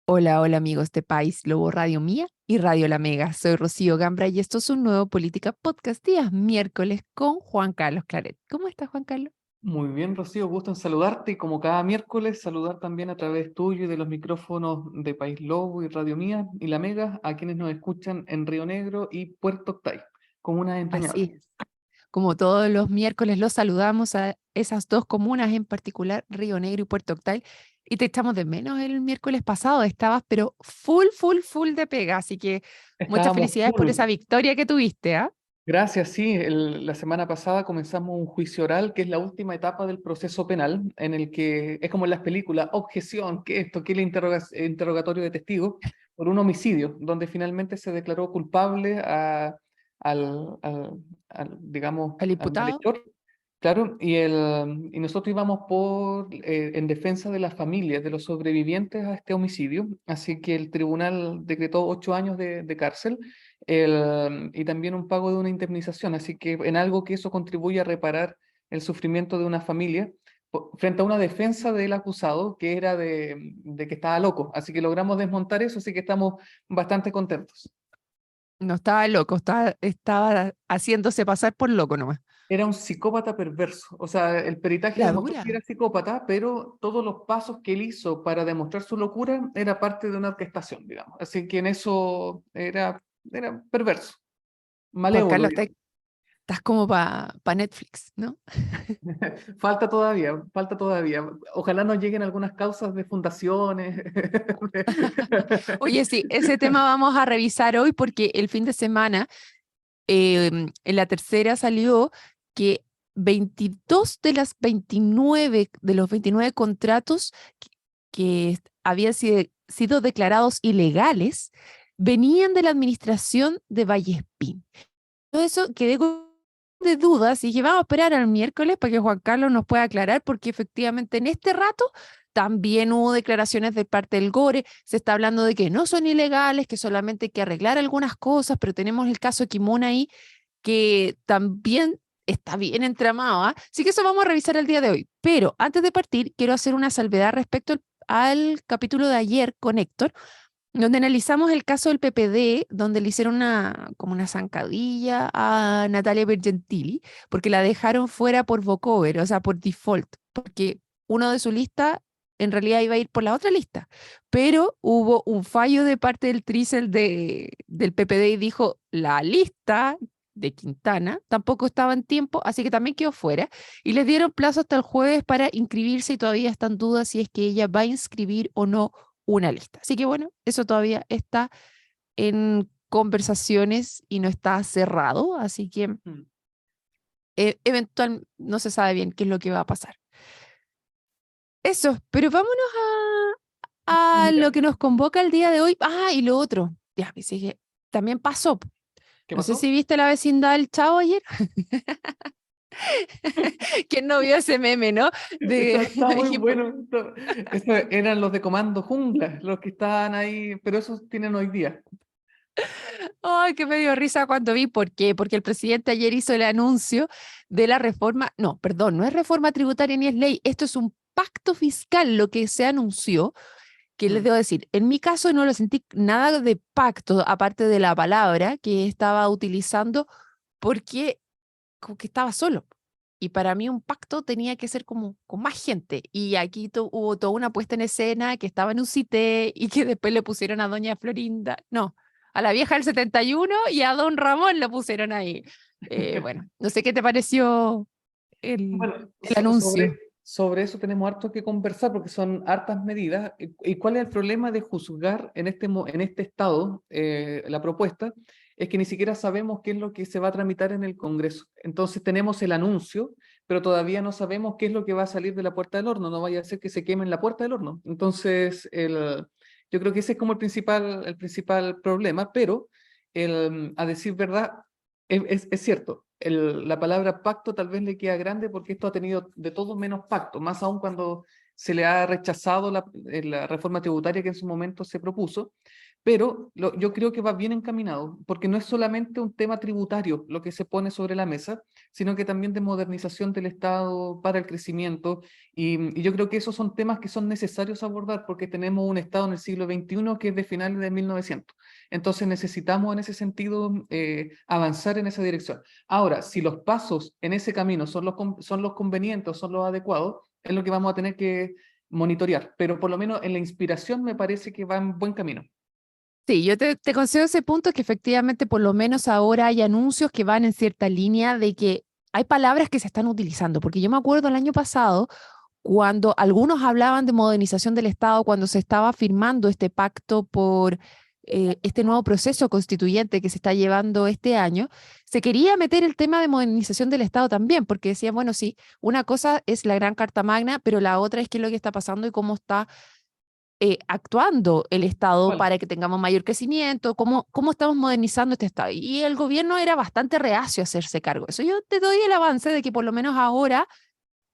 Hola, hola amigos de País Lobo Radio Mía y Radio La Mega. Soy Rocío Gambra y esto es un nuevo Política Podcast días miércoles con Juan Carlos Claret. ¿Cómo estás, Juan Carlos? Muy bien, Rocío, gusto en saludarte y como cada miércoles saludar también a través tuyo y de los micrófonos de País Lobo y Radio Mía y La Mega a quienes nos escuchan en Río Negro y Puerto Octay, comunas entrañables. Así es. Como todos los miércoles, los saludamos a esas dos comunas en particular, Río Negro y Puerto Octay. Y te echamos de menos el miércoles pasado. Estabas, pero full de pega. Así que muchas Estábamos felicidades por full. esa victoria que tuviste, ¿ah? Gracias, sí. La semana pasada comenzamos un juicio oral, que es la última etapa del proceso penal, en el que es como en las películas, objeción, que esto, que el interrogatorio de testigos, por un homicidio, donde finalmente se declaró culpable digamos, Al al imputado. malhechor. Claro, y nosotros íbamos en defensa de las familias, de los sobrevivientes a este homicidio, así que el tribunal decretó 8 años de cárcel y también un pago de una indemnización, así que en algo que eso contribuye a reparar el sufrimiento de una familia frente a una defensa del acusado que era de que estaba loco, así que logramos desmontar eso, así que estamos bastante contentos. No estaba loco, estaba haciéndose pasar por loco nomás. Era un psicópata perverso. O sea, el peritaje La demostró que dura. era psicópata, pero todos los pasos que él hizo para demostrar su locura era parte de una orquestación, digamos. Así que en eso era perverso, Juan malévolo, Carlos, digamos. estás como para Netflix, ¿no? Falta todavía, falta todavía. Ojalá nos lleguen algunas causas de fundaciones. Oye, sí, ese tema vamos a revisar hoy porque el fin de semana, en la tercera salió que 22 de las 29, de los 29 contratos que habían sido declarados ilegales venían de la administración de Vallespín. Todo eso quedé con de dudas y dije, vamos a esperar al miércoles para que Juan Carlos nos pueda aclarar, porque efectivamente en este rato también hubo declaraciones de parte del GORE, se está hablando de que no son ilegales, que solamente hay que arreglar algunas cosas, pero tenemos el caso de Kimona ahí, que también está bien entramado, ¿ah? Así que eso vamos a revisar el día de hoy. Pero antes de partir, quiero hacer una salvedad respecto al capítulo de ayer con Héctor, donde analizamos el caso del PPD, donde le hicieron como una zancadilla a Natalia Bergentili, porque la dejaron fuera por vocover, o sea, por default, porque uno de su lista en realidad iba a ir por la otra lista, pero hubo un fallo de parte del Trisel del PPD y dijo, la lista de Quintana tampoco estaba en tiempo, así que también quedó fuera, y les dieron plazo hasta el jueves para inscribirse y todavía están dudas si es que ella va a inscribir o no una lista. Así que bueno, eso todavía está en conversaciones y no está cerrado, así que eventual no se sabe bien qué es lo que va a pasar. Eso, pero vámonos a lo Mira, que nos convoca el día de hoy. Ah, y lo otro, ya, que sigue, también pasó. ¿qué No sé si pasó? viste la vecindad del Chavo ayer. ¿Quién no vio ese meme, no? Está muy bueno. Eso eran los de Comando Jungla, los que estaban ahí, pero esos tienen hoy día. Ay, que me dio risa cuando vi. ¿Por qué? Porque el presidente ayer hizo el anuncio de la reforma. No, perdón, no es reforma tributaria ni es ley. Esto es un pacto fiscal, lo que se anunció, que les Mm. debo decir. En mi caso no lo sentí nada de pacto, aparte de la palabra que estaba utilizando, porque como que estaba solo. Y para mí un pacto tenía que ser como con más gente. Y aquí hubo toda una puesta en escena que estaba en un cité y que después le pusieron a doña Florinda. No, a la vieja del 71 y a don Ramón le pusieron ahí. Bueno, no sé qué te pareció el, Bueno, el anuncio. sobre eso tenemos harto que conversar porque son hartas medidas. ¿Y cuál es el problema de juzgar en este estado la propuesta? Es que ni siquiera sabemos qué es lo que se va a tramitar en el Congreso. Entonces tenemos el anuncio, pero todavía no sabemos qué es lo que va a salir de la puerta del horno. No vaya a ser que se queme en la puerta del horno. Entonces, yo creo que ese es como el principal problema, pero a decir verdad, es cierto, la palabra pacto tal vez le queda grande porque esto ha tenido de todo menos pacto, más aún cuando se le ha rechazado la reforma tributaria que en su momento se propuso, pero yo creo que va bien encaminado, porque no es solamente un tema tributario lo que se pone sobre la mesa, sino que también de modernización del Estado para el crecimiento, y yo creo que esos son temas que son necesarios abordar, porque tenemos un Estado en el siglo XXI que es de finales de 1900. Entonces necesitamos en ese sentido avanzar en esa dirección. Ahora, si los pasos en ese camino son los convenientes, son los adecuados, es lo que vamos a tener que monitorear, pero por lo menos en la inspiración me parece que va en buen camino. Sí, yo te concedo ese punto que efectivamente por lo menos ahora hay anuncios que van en cierta línea de que hay palabras que se están utilizando, porque yo me acuerdo el año pasado cuando algunos hablaban de modernización del Estado, cuando se estaba firmando este pacto por este nuevo proceso constituyente que se está llevando este año, se quería meter el tema de modernización del Estado también, porque decían, bueno, sí, una cosa es la Gran Carta Magna, pero la otra es qué es lo que está pasando y cómo está actuando el Estado ¿Cuál? para que tengamos mayor crecimiento, cómo estamos modernizando este Estado. Y el gobierno era bastante reacio a hacerse cargo de eso. Yo te doy el avance de que por lo menos ahora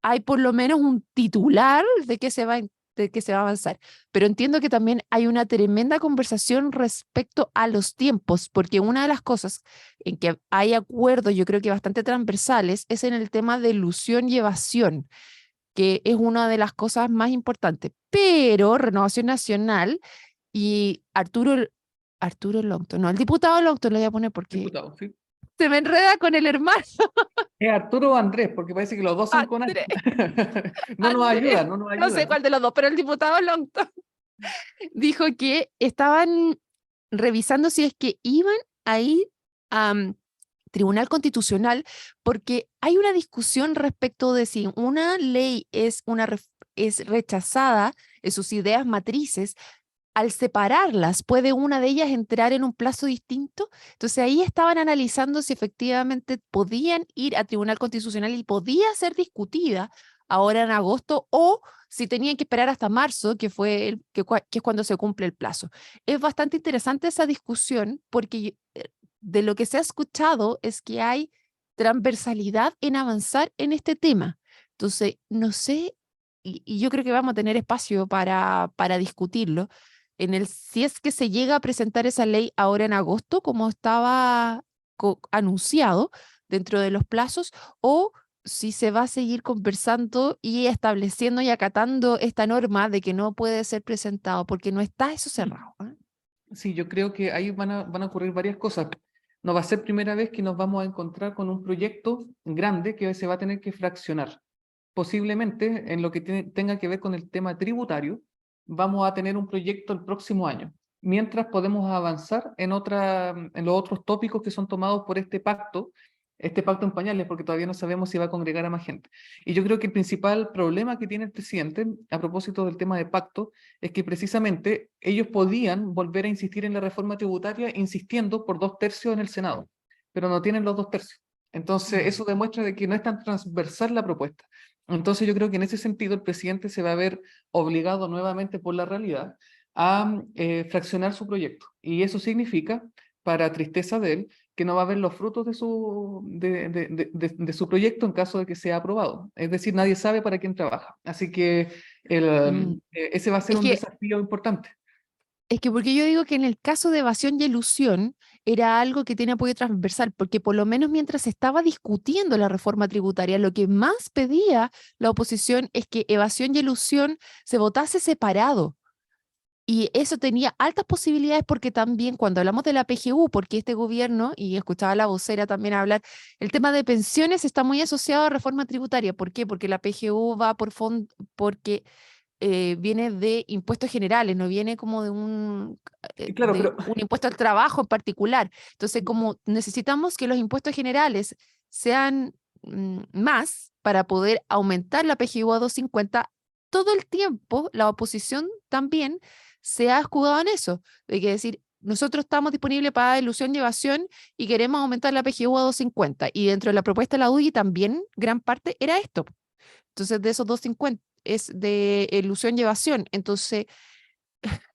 hay por lo menos un titular de que de que se va a avanzar. Pero entiendo que también hay una tremenda conversación respecto a los tiempos, porque una de las cosas en que hay acuerdos, yo creo que bastante transversales, es en el tema de ilusión y evasión, que es una de las cosas más importantes. Pero Renovación Nacional y Arturo Longton, no, el diputado Longton lo voy a poner porque Diputado, ¿sí? se me enreda con el hermano. ¿Es Arturo o Andrés? Porque parece que los dos son con H. Andrés, No nos Andrés, ayuda, no nos no sé ayuda. cuál de los dos, pero el diputado Longton dijo que estaban revisando si es que iban a ir a Tribunal Constitucional, porque hay una discusión respecto de si una ley es rechazada en sus ideas matrices, al separarlas, ¿puede una de ellas entrar en un plazo distinto? Entonces ahí estaban analizando si efectivamente podían ir a Tribunal Constitucional y podía ser discutida ahora en agosto o si tenían que esperar hasta marzo, que es cuando se cumple el plazo. Es bastante interesante esa discusión porque de lo que se ha escuchado es que hay transversalidad en avanzar en este tema. Entonces, no sé, y yo creo que vamos a tener espacio para discutirlo si es que se llega a presentar esa ley ahora en agosto, como estaba anunciado dentro de los plazos, o si se va a seguir conversando y estableciendo y acatando esta norma de que no puede ser presentado, porque no está eso cerrado. ¿Eh? Sí, yo creo que ahí van a ocurrir varias cosas. No va a ser primera vez que nos vamos a encontrar con un proyecto grande que se va a tener que fraccionar. Posiblemente en lo que tenga que ver con el tema tributario, vamos a tener un proyecto el próximo año, mientras podemos avanzar en los otros tópicos que son tomados por este pacto en pañales, porque todavía no sabemos si va a congregar a más gente. Y yo creo que el principal problema que tiene el presidente a propósito del tema de pacto es que precisamente ellos podían volver a insistir en la reforma tributaria insistiendo por 2/3 en el Senado, pero no tienen los 2/3. Entonces, eso demuestra de que no es tan transversal la propuesta. Entonces, yo creo que en ese sentido el presidente se va a ver obligado nuevamente por la realidad a fraccionar su proyecto. Y eso significa, para tristeza de él, que no va a ver los frutos de su proyecto en caso de que sea aprobado. Es decir, nadie sabe para quién trabaja. Así que Mm. ese va a ser Es un que desafío importante. Es que porque yo digo que en el caso de evasión y elusión era algo que tiene apoyo transversal, porque por lo menos mientras se estaba discutiendo la reforma tributaria, lo que más pedía la oposición es que evasión y elusión se votase separado. Y eso tenía altas posibilidades porque también cuando hablamos de la PGU, porque este gobierno, y escuchaba a la vocera también hablar, el tema de pensiones está muy asociado a reforma tributaria. ¿Por qué? Porque la PGU va por fondo, porque viene de impuestos generales, no viene como Y claro, de pero un impuesto al trabajo en particular. Entonces, como necesitamos que los impuestos generales sean más para poder aumentar la PGU a 250, todo el tiempo la oposición también se ha escudado en eso, de que decir, nosotros estamos disponibles para ilusión y evasión y queremos aumentar la PGU a 250. Y dentro de la propuesta de la UDI también gran parte era esto. Entonces, de esos 250 es de ilusión y evasión. Entonces,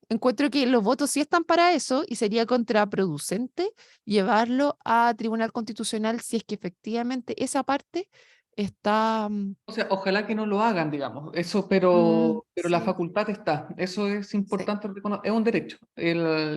encuentro que los votos sí están para eso y sería contraproducente llevarlo a Tribunal Constitucional si es que efectivamente esa parte está... O sea, ojalá que no lo hagan, digamos, eso, pero la sí, facultad está, eso es sí. importante, es un derecho.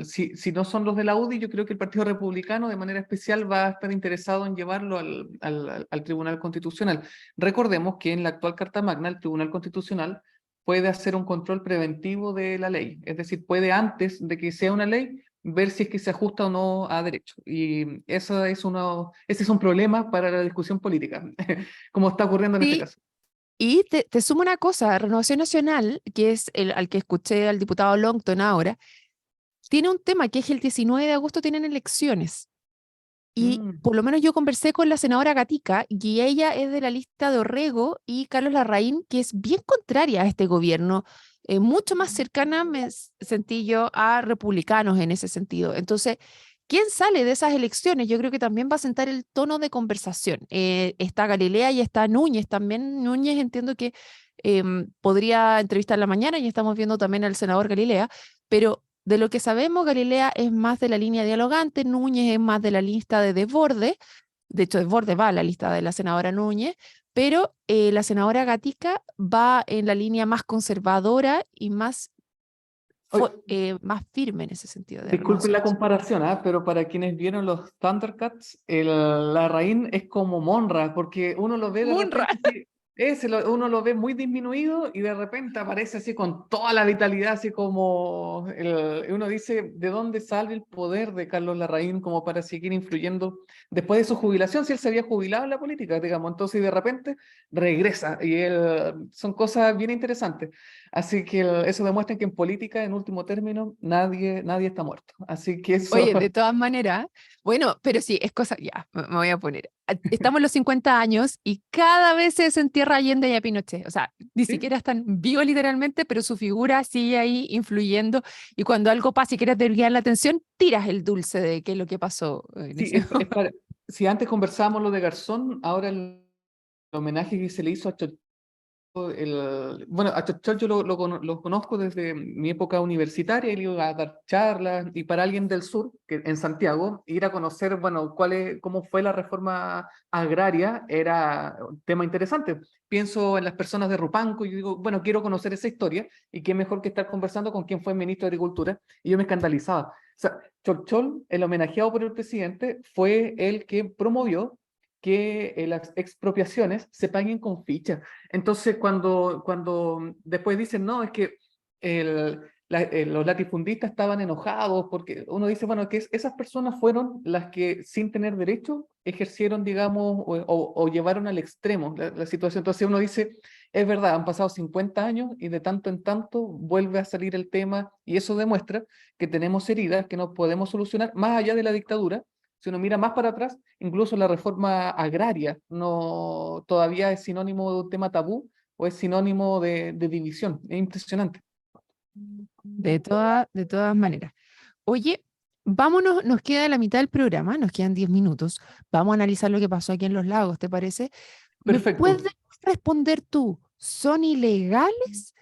Si no son los de la UDI, yo creo que el Partido Republicano de manera especial va a estar interesado en llevarlo al Tribunal Constitucional. Recordemos que en la actual Carta Magna, el Tribunal Constitucional puede hacer un control preventivo de la ley, es decir, puede antes de que sea una ley ver si es que se ajusta o no a derecho. Y ese es un problema para la discusión política, como está ocurriendo en este Sí, caso. y te sumo una cosa, Renovación Nacional, que es el al que escuché al diputado Longton ahora, tiene un tema que es el 19 de agosto tienen elecciones. Y Mm, por lo menos yo conversé con la senadora Gatica y ella es de la lista de Orrego y Carlos Larraín, que es bien contraria a este gobierno, mucho más cercana sentí yo a republicanos en ese sentido. Entonces, ¿quién sale de esas elecciones? Yo creo que también va a sentar el tono de conversación. Está Galilea y está Núñez. También Núñez entiendo que podría entrevistar la mañana y estamos viendo también al senador Galilea, pero de lo que sabemos, Galilea es más de la línea dialogante, Núñez es más de la lista de Desbordes, de hecho Desbordes va a la lista de la senadora Núñez, pero la senadora Gatica va en la línea más conservadora y más, oye, más firme en ese sentido de disculpen Renovación la Nacional. comparación, pero para quienes vieron los Thundercats, la Rain es como Monra, porque uno lo ve de Munra. repente, así, uno lo ve muy disminuido y de repente aparece así con toda la vitalidad, así como uno dice, ¿de dónde sale el poder de Carlos Larraín como para seguir influyendo después de su jubilación? Si él se había jubilado en la política, digamos, entonces de repente regresa y son cosas bien interesantes. Así que eso demuestra que en política, en último término, nadie está muerto. Así que eso, Oye, de todas maneras, bueno, pero sí, es cosa, ya, me voy a poner. Estamos en los 50 años y cada vez se desentierra Allende y a Pinochet. O sea, ni ¿sí? siquiera están vivos literalmente, pero su figura sigue ahí influyendo. Y cuando algo pasa y quieres desviar la atención, tiras el dulce de qué es lo que pasó en Sí, ese si antes conversábamos lo de Garzón, ahora el homenaje que se le hizo a bueno, a Chochol yo lo conozco desde mi época universitaria, él iba a dar charlas, y para alguien del sur, que en Santiago, ir a conocer, bueno, cómo fue la reforma agraria era un tema interesante. Pienso en las personas de Rupanco y digo, bueno, quiero conocer esa historia, y qué mejor que estar conversando con quien fue ministro de Agricultura, y yo me escandalizaba. O sea, Cholchol, el homenajeado por el presidente, fue el que promovió que las expropiaciones se paguen con ficha. Entonces, cuando después dicen, no, es que los latifundistas estaban enojados, porque uno dice, bueno, que esas personas fueron las que sin tener derecho ejercieron, digamos, o llevaron al extremo la situación. Entonces uno dice, es verdad, han pasado 50 años y de tanto en tanto vuelve a salir el tema y eso demuestra que tenemos heridas que no podemos solucionar más allá de la dictadura. Si uno mira más para atrás, incluso la reforma agraria no, todavía es sinónimo de un tema tabú o es sinónimo de división. Es impresionante. de todas maneras. Oye, vámonos, nos queda la mitad del programa, nos quedan 10 minutos. Vamos a analizar lo que pasó aquí en Los Lagos, ¿te parece? ¿Me puedes Perfecto. responder tú? ¿Son ilegales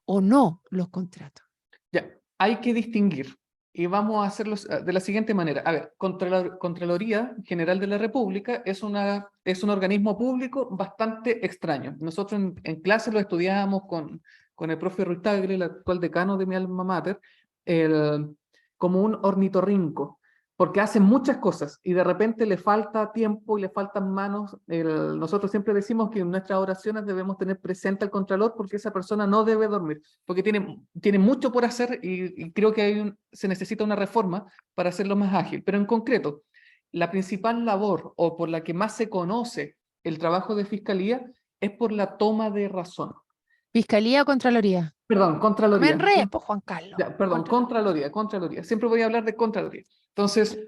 o no los contratos? Ya, hay que distinguir y vamos a hacerlo de la siguiente manera. A ver, Contraloría General de la República es un organismo público bastante extraño. Nosotros en clase lo estudiábamos con el profe Ruiz Tagle, el actual decano de mi alma mater, el, como un ornitorrinco, porque hace muchas cosas y de repente le falta tiempo y le faltan manos. Nosotros siempre decimos que en nuestras oraciones debemos tener presente al Contralor porque esa persona no debe dormir porque tiene mucho por hacer y creo que se necesita una reforma para hacerlo más ágil. Pero en concreto, la principal labor o por la que más se conoce el trabajo de fiscalía es por la toma de razón. ¿Fiscalía o Contraloría? Perdón, No me Contraloría. enredes, pues, Juan Carlos. Ya, perdón, Contraloría. Contraloría. Siempre voy a hablar de Contraloría. Entonces,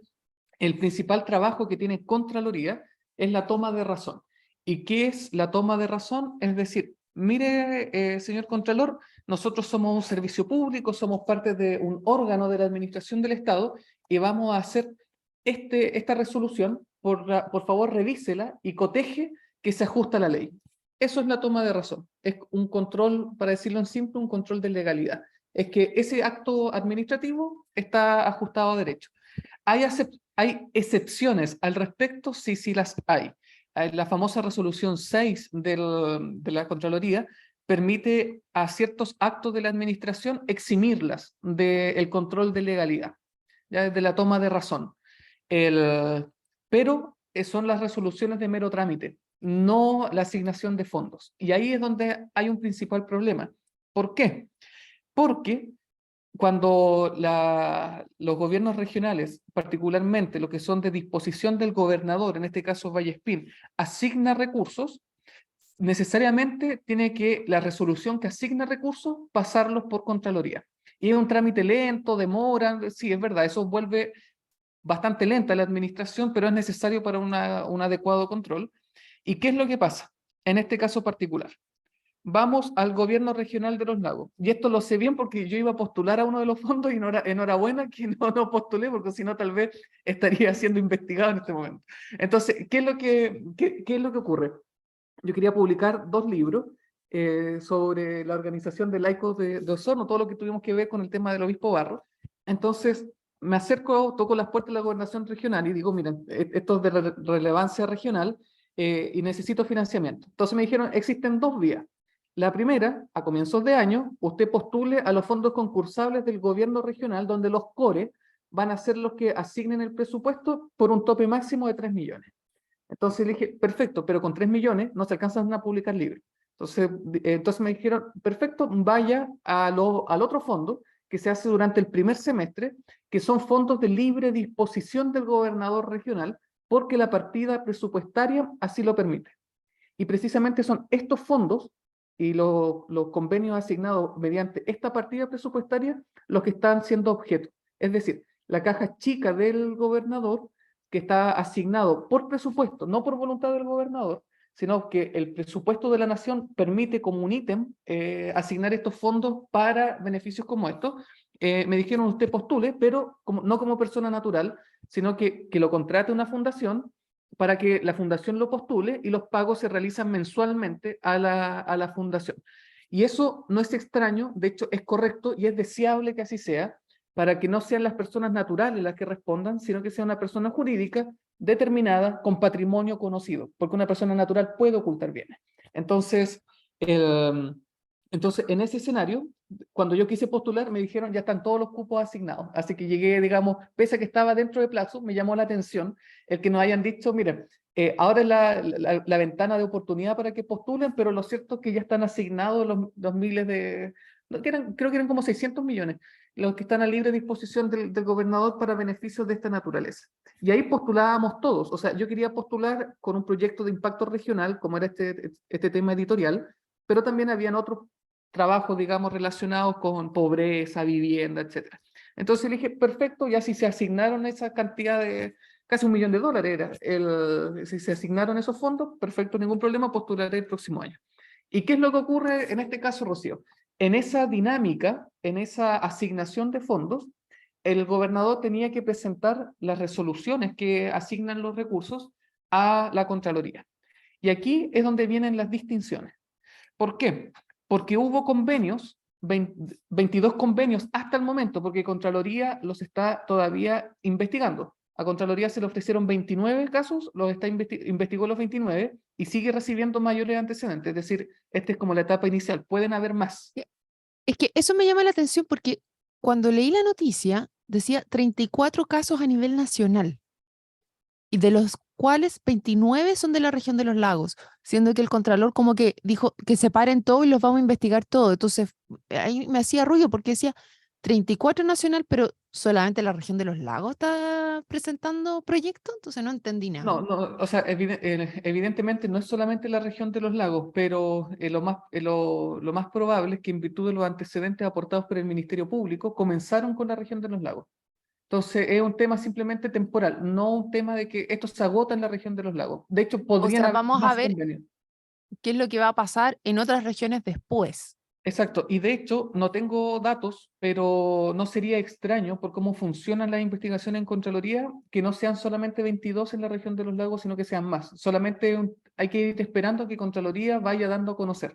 el principal trabajo que tiene Contraloría es la toma de razón. ¿Y qué es la toma de razón? Es decir, mire, señor Contralor, nosotros somos un servicio público, somos parte de un órgano de la administración del Estado y vamos a hacer esta resolución, por favor revísela y coteje que se ajusta a la ley. Eso es la toma de razón. Es un control, para decirlo en simple, un control de legalidad. Es que ese acto administrativo está ajustado a derecho. ¿Hay excepciones al respecto? Sí, sí las hay. la famosa resolución 6 de la Contraloría permite a ciertos actos de la administración eximirlas del control de legalidad, ya de la toma de razón. Pero son las resoluciones de mero trámite, no la asignación de fondos. Y ahí es donde hay un principal problema. ¿Por qué? Porque cuando los gobiernos regionales, particularmente los que son de disposición del gobernador, en este caso Vallespín, asigna recursos, necesariamente tiene que la resolución que asigna recursos pasarlos por Contraloría. Y es un trámite lento, demora, sí, es verdad, eso vuelve bastante lenta la administración, pero es necesario para un adecuado control. ¿Y qué es lo que pasa en este caso particular? Vamos al gobierno regional de los lagos. Y esto lo sé bien porque yo iba a postular a uno de los fondos y enhorabuena que no postulé, porque si no tal vez estaría siendo investigado en este momento. Entonces, ¿qué es lo que ocurre? Yo quería publicar 2 libros sobre la organización de laicos de Osorno, todo lo que tuvimos que ver con el tema del obispo Barro. Entonces, me acerco, toco las puertas de la gobernación regional y digo, miren, esto es de relevancia regional y necesito financiamiento. Entonces me dijeron, existen 2 vías. La primera, a comienzos de año, usted postule a los fondos concursables del gobierno regional, donde los CORE van a ser los que asignen el presupuesto por un tope máximo de 3 millones. Entonces le dije, perfecto, pero con 3 millones no se alcanzan a publicar libros. Entonces me dijeron, perfecto, vaya al otro fondo que se hace durante el primer semestre, que son fondos de libre disposición del gobernador regional, porque la partida presupuestaria así lo permite. Y precisamente son estos fondos y los convenios asignados mediante esta partida presupuestaria los que están siendo objeto. Es decir, la caja chica del gobernador que está asignado por presupuesto, no por voluntad del gobernador, sino que el presupuesto de la nación permite como un ítem asignar estos fondos para beneficios como estos. Me dijeron usted postule, pero no como persona natural, sino que lo contrate una fundación para que la fundación lo postule y los pagos se realizan mensualmente a la fundación. Y eso no es extraño, de hecho es correcto y es deseable que así sea, para que no sean las personas naturales las que respondan, sino que sea una persona jurídica determinada con patrimonio conocido, porque una persona natural puede ocultar bienes. Entonces, en ese escenario, cuando yo quise postular, me dijeron ya están todos los cupos asignados. Así que llegué, digamos, pese a que estaba dentro de plazo, me llamó la atención el que nos hayan dicho, miren, ahora es la ventana de oportunidad para que postulen, pero lo cierto es que ya están asignados los miles de, creo que eran como 600 millones, los que están a libre disposición del gobernador para beneficios de esta naturaleza. Y ahí postulábamos todos, o sea, yo quería postular con un proyecto de impacto regional, como era este tema editorial, pero también habían otros trabajos, digamos, relacionados con pobreza, vivienda, etc. Entonces le dije, perfecto, ya si se asignaron esa cantidad de, casi $1 millón era, si se asignaron esos fondos, perfecto, ningún problema, postularé el próximo año. ¿Y qué es lo que ocurre en este caso, Rocío? En esa dinámica, en esa asignación de fondos, el gobernador tenía que presentar las resoluciones que asignan los recursos a la Contraloría. Y aquí es donde vienen las distinciones. ¿Por qué? Porque hubo convenios, 22 convenios hasta el momento, porque Contraloría los está todavía investigando. A Contraloría se le ofrecieron 29 casos, investigó los 29 y sigue recibiendo mayores antecedentes. Es decir, esta es como la etapa inicial. Pueden haber más. Es que eso me llama la atención porque cuando leí la noticia decía 34 casos a nivel nacional y de los cuales 29 son de la región de los lagos, siendo que el Contralor como que dijo que separen todo y los vamos a investigar todo. Entonces ahí me hacía ruido porque decía 34 nacional, pero solamente la región de los lagos está presentando proyectos, entonces no entendí nada. No, o sea, evidentemente no es solamente la región de los lagos, pero lo más probable es que en virtud de los antecedentes aportados por el Ministerio Público, comenzaron con la región de los lagos. Entonces, es un tema simplemente temporal, no un tema de que esto se agota en la región de los lagos. De hecho, O podrían sea, haber vamos a más ver convenios. qué es lo que va a pasar en otras regiones después. Exacto, y de hecho no tengo datos, pero no sería extraño por cómo funcionan las investigaciones en Contraloría que no sean solamente 22 en la región de los lagos, sino que sean más. Solamente hay que ir esperando a que Contraloría vaya dando a conocer.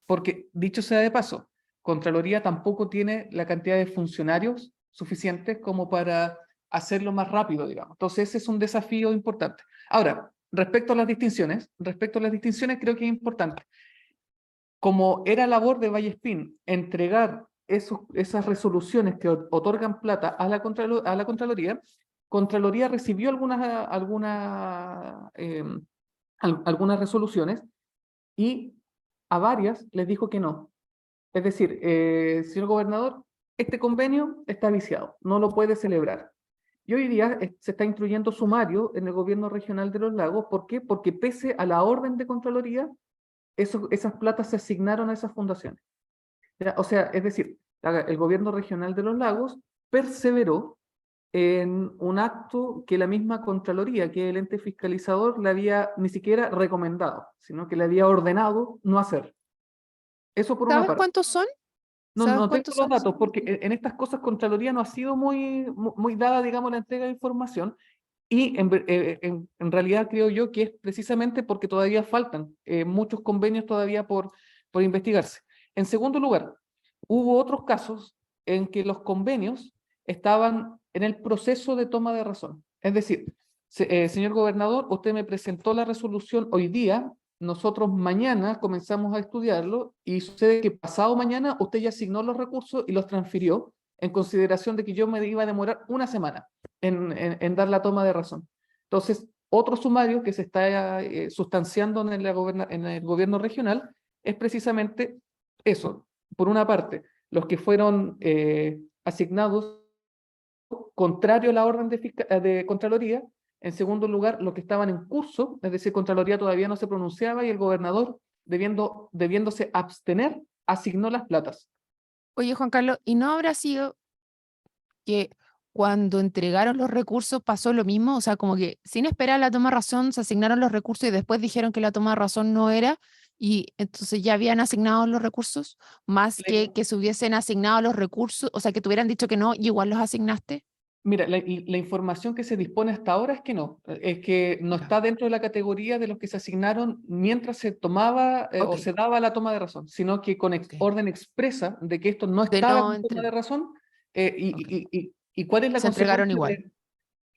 Porque, dicho sea de paso, Contraloría tampoco tiene la cantidad de funcionarios suficientes como para hacerlo más rápido, digamos. Entonces ese es un desafío importante. Ahora, respecto a las distinciones, creo que es importante. Como era labor de Vallespín entregar esas resoluciones que otorgan plata a la Contraloría, Contraloría recibió algunas resoluciones y a varias les dijo que no. Es decir, señor gobernador, este convenio está viciado, no lo puede celebrar. Y hoy día se está instruyendo sumario en el gobierno regional de Los Lagos. ¿Por qué? Porque pese a la orden de Contraloría, esas platas se asignaron a esas fundaciones. ¿Ya? O sea, es decir, el gobierno regional de Los Lagos perseveró en un acto que la misma Contraloría, que el ente fiscalizador, le había ni siquiera recomendado, sino que le había ordenado no hacer. Eso por una ¿Sabes parte. cuántos son? No, ¿Sabes no tengo cuántos los son? datos, porque en estas cosas Contraloría no ha sido muy dada, digamos, la entrega de información, y en realidad creo yo que es precisamente porque todavía faltan muchos convenios todavía por investigarse. En segundo lugar, hubo otros casos en que los convenios estaban en el proceso de toma de razón. Es decir, señor gobernador, usted me presentó la resolución hoy día, nosotros mañana comenzamos a estudiarlo y sucede que pasado mañana usted ya asignó los recursos y los transfirió en consideración de que yo me iba a demorar una semana en dar la toma de razón. Entonces, otro sumario que se está sustanciando en el gobierno regional es precisamente eso. Por una parte, los que fueron asignados contrario a la orden de Contraloría. En segundo lugar, los que estaban en curso, es decir, Contraloría todavía no se pronunciaba y el gobernador, debiéndose abstener, asignó las platas. Oye, Juan Carlos, ¿y no habrá sido que cuando entregaron los recursos pasó lo mismo? O sea, como que sin esperar la toma de razón se asignaron los recursos y después dijeron que la toma de razón no era, y entonces ya habían asignado los recursos, más que se hubiesen asignado los recursos, o sea, que te hubieran dicho que no y igual los asignaste. Mira, la información que se dispone hasta ahora es que no Ya. está dentro de la categoría de los que se asignaron mientras se tomaba Ok, o se daba la toma de razón, sino que con ok. orden expresa de que esto no De estaba no en toma de entregar. razón. Ok. ¿Y cuál es la Se entregaron consecuencia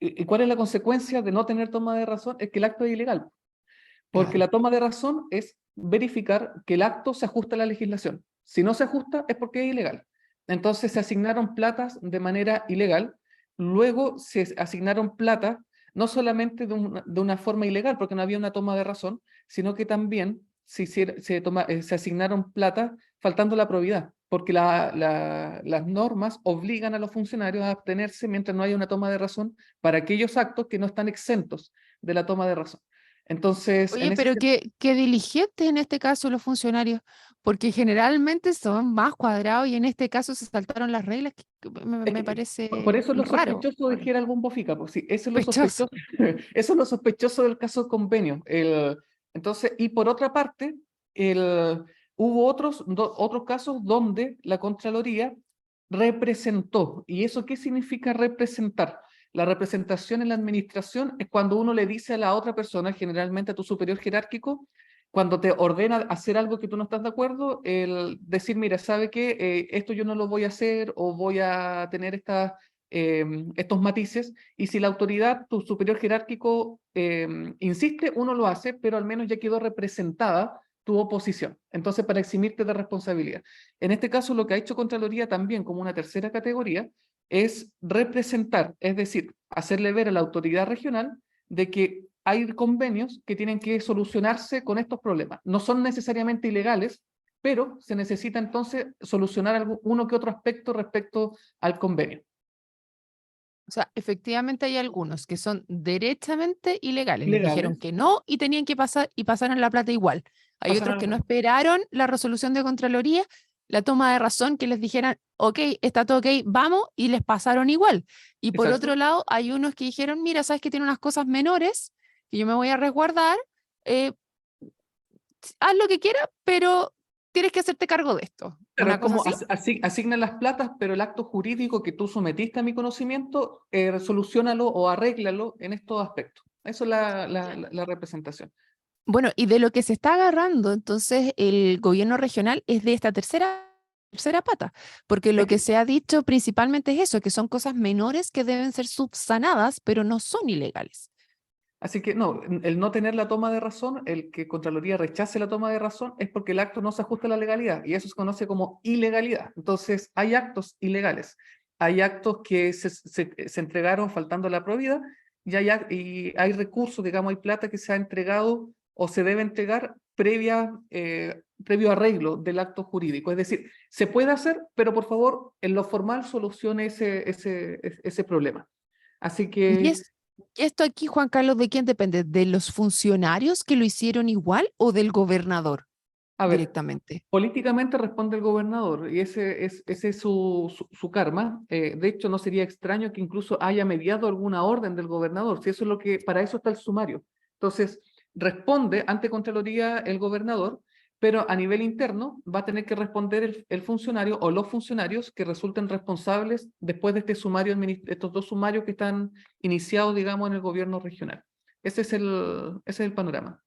igual. y cuál es la consecuencia de no tener toma de razón? Es que el acto es ilegal, porque Claro. la toma de razón es verificar que el acto se ajusta a la legislación. Si no se ajusta es porque es ilegal. Entonces se asignaron platas de manera ilegal, luego se asignaron plata no solamente de una forma ilegal, porque no había una toma de razón, sino que también se asignaron plata faltando la probidad, porque las normas obligan a los funcionarios a abstenerse mientras no haya una toma de razón para aquellos actos que no están exentos de la toma de razón. Entonces, Oye, pero qué diligentes en este caso los funcionarios, porque generalmente son más cuadrados y en este caso se saltaron las reglas, que es me que por parece eso es lo raro, sospechoso, dijera algún bofica, pues sí, eso es lo sospechoso. sospechoso, eso es lo sospechoso del caso convenio. Entonces, y por otra parte, hubo otros casos donde la Contraloría representó. ¿Y eso qué significa representar? La representación en la administración es cuando uno le dice a la otra persona, generalmente a tu superior jerárquico, cuando te ordena hacer algo que tú no estás de acuerdo, el decir, mira, ¿sabe qué? Esto yo no lo voy a hacer o voy a tener estos matices. Y si la autoridad, tu superior jerárquico, insiste, uno lo hace, pero al menos ya quedó representada tu oposición. Entonces, para eximirte de responsabilidad. En este caso, lo que ha hecho Contraloría también como una tercera categoría es representar, es decir, hacerle ver a la autoridad regional de que hay convenios que tienen que solucionarse con estos problemas. No son necesariamente ilegales, pero se necesita entonces solucionar uno que otro aspecto respecto al convenio. O sea, efectivamente hay algunos que son derechamente ilegales. Les dijeron Ilegales, que no y tenían que pasar y pasaron la plata igual. Hay pasan otros que no algo. esperaron la resolución de Contraloría, la toma de razón, que les dijeran, ok, está todo ok, vamos, y les pasaron igual. Y por Exacto. otro lado, hay unos que dijeron, mira, sabes que tiene unas cosas menores que yo me voy a resguardar, eh, haz lo que quieras, pero tienes que hacerte cargo de esto. Claro, Una es cosa como así. asignan las platas, pero el acto jurídico que tú sometiste a mi conocimiento, solucionalo o arréglalo en estos aspectos. Eso es la representación. Bueno, y de lo que se está agarrando, entonces, el gobierno regional es de esta tercera pata, porque Es lo que que se ha dicho principalmente es eso, que son cosas menores que deben ser subsanadas, pero no son ilegales. Así que no, el no tener la toma de razón, el que Contraloría rechace la toma de razón, es porque el acto no se ajusta a la legalidad y eso se conoce como ilegalidad. Entonces, hay actos ilegales, hay actos que se entregaron faltando la probidad y hay recursos, digamos, hay plata que se ha entregado o se debe entregar previo arreglo del acto jurídico. Es decir, se puede hacer, pero por favor, en lo formal solucione ese problema. Así ¿Y que... esto aquí, Juan Carlos, de quién depende? ¿De los funcionarios que lo hicieron igual o del gobernador A ver, directamente? políticamente responde el gobernador y ese es su karma. De hecho, no sería extraño que incluso haya mediado alguna orden del gobernador, si eso es lo que, para eso está el sumario. Entonces, responde ante Contraloría el gobernador, pero a nivel interno va a tener que responder el funcionario o los funcionarios que resulten responsables después de este sumario, estos dos sumarios que están iniciados, digamos, en el gobierno regional. Ese es el panorama.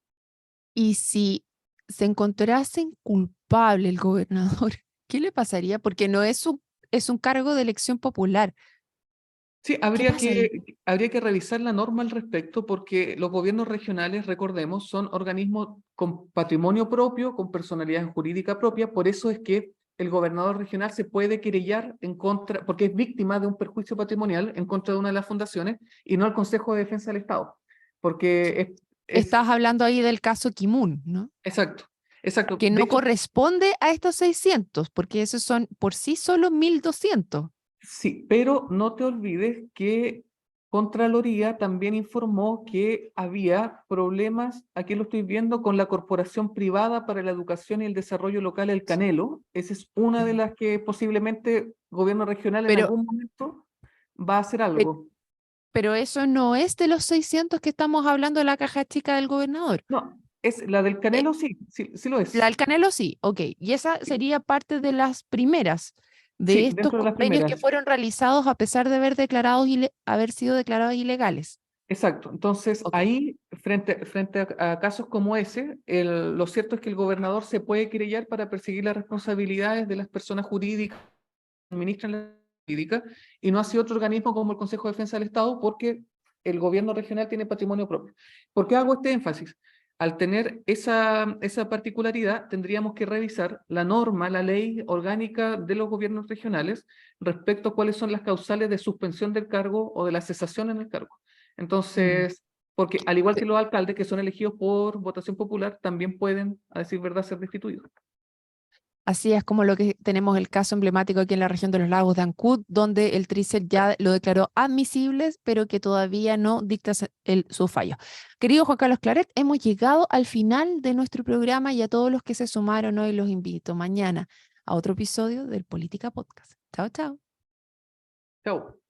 Y si se encontrasen culpable el gobernador, ¿qué le pasaría? Porque no es un cargo de elección popular. Sí, ¿Qué pasa ahí? habría que revisar la norma al respecto porque los gobiernos regionales, recordemos, son organismos con patrimonio propio, con personalidad jurídica propia, por eso es que el gobernador regional se puede querellar en contra, porque es víctima de un perjuicio patrimonial en contra de una de las fundaciones y no al Consejo de Defensa del Estado, porque Estás hablando ahí del caso Kimun, ¿no? exacto, exacto. Que De no hecho, corresponde a estos 600, porque esos son por sí solo 1.200. sí, pero no te olvides que Contraloría también informó que había problemas, aquí lo estoy viendo, con la Corporación Privada para la Educación y el Desarrollo Local, el Canelo. Esa es una de Sí. las que posiblemente gobierno regional en Pero, algún momento va a hacer pe- algo. pero eso no es de los 600 que estamos hablando de la caja chica del gobernador. No, es la del Eh, Canelo, sí, sí, sí lo La es. del Canelo sí, ok. Y esa sería parte de las primeras, de Sí, estos dentro de las convenios que primeras. fueron realizados a pesar de haber sido declarados ilegales. Exacto. Entonces, Ok. ahí, frente a casos como ese, lo cierto es que el gobernador se puede querellar para perseguir las responsabilidades de las personas jurídicas que administran la jurídica y no hacia otro organismo como el Consejo de Defensa del Estado porque el gobierno regional tiene patrimonio propio. ¿Por qué hago este énfasis? Al tener esa particularidad, tendríamos que revisar la norma, la ley orgánica de los gobiernos regionales respecto a cuáles son las causales de suspensión del cargo o de la cesación en el cargo. Mm. Entonces, porque al igual que Sí. los alcaldes que son elegidos por votación popular, también pueden, a decir verdad, ser destituidos. Así es como lo que tenemos el caso emblemático aquí en la región de los lagos de Ancud, donde el TRICER ya lo declaró admisible, pero que todavía no dicta su fallo. Querido Juan Carlos Claret, hemos llegado al final de nuestro programa y a todos los que se sumaron hoy los invito mañana a otro episodio del Política Podcast. Chao, chao. Chao.